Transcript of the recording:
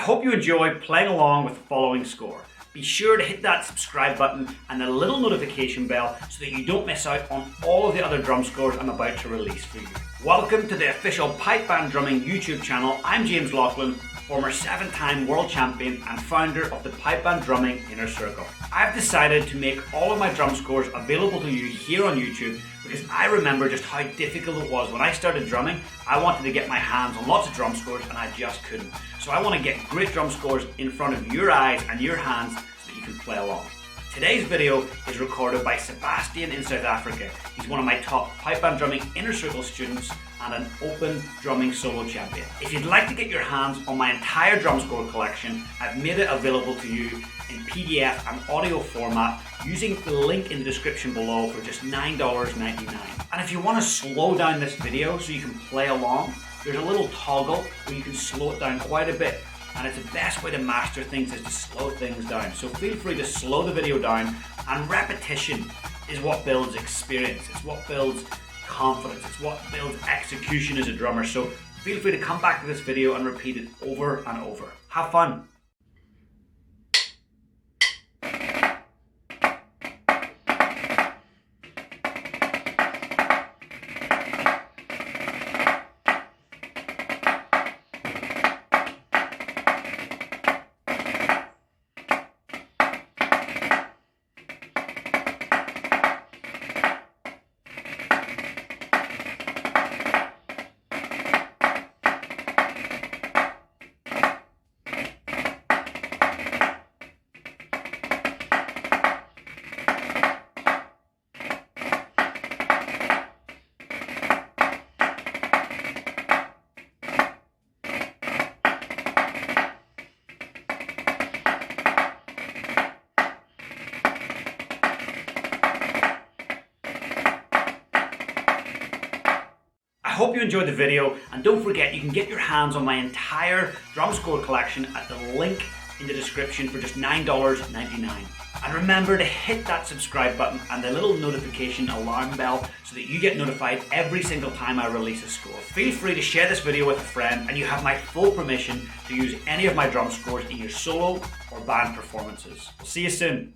hope you enjoy playing along with the following score. Be sure to hit that subscribe button and the little notification bell so that you don't miss out on all of the other drum scores I'm about to release for you. Welcome to the official Pipe Band Drumming YouTube channel. I'm James Laughlin, former 7-time world champion and founder of the Pipe Band Drumming Inner Circle. I've decided to make all of my drum scores available to you here on YouTube because I remember just how difficult it was when I started drumming. I wanted to get my hands on lots of drum scores and I just couldn't. So I want to get great drum scores in front of your eyes and your hands so that you can play along. Today's video is recorded by Sebastian in South Africa. He's one of my top Pipe Band Drumming Inner Circle students and an open drumming solo champion. If you'd like to get your hands on my entire drum score collection, I've made it available to you in PDF and audio format using the link in the description below for just $9.99. And if you want to slow down this video so you can play along, there's a little toggle where you can slow it down quite a bit. And it's the best way to master things is to slow things down. So feel free to slow the video down, and repetition is what builds experience. It's what builds confidence. It's what builds execution as a drummer. So feel free to come back to this video and repeat it over and over. Have fun. I hope you enjoyed the video, and don't forget you can get your hands on my entire drum score collection at the link in the description for just $9.99. And remember to hit that subscribe button and the little notification alarm bell so that you get notified every single time I release a score. Feel free to share this video with a friend and you have my full permission to use any of my drum scores in your solo or band performances. We'll see you soon.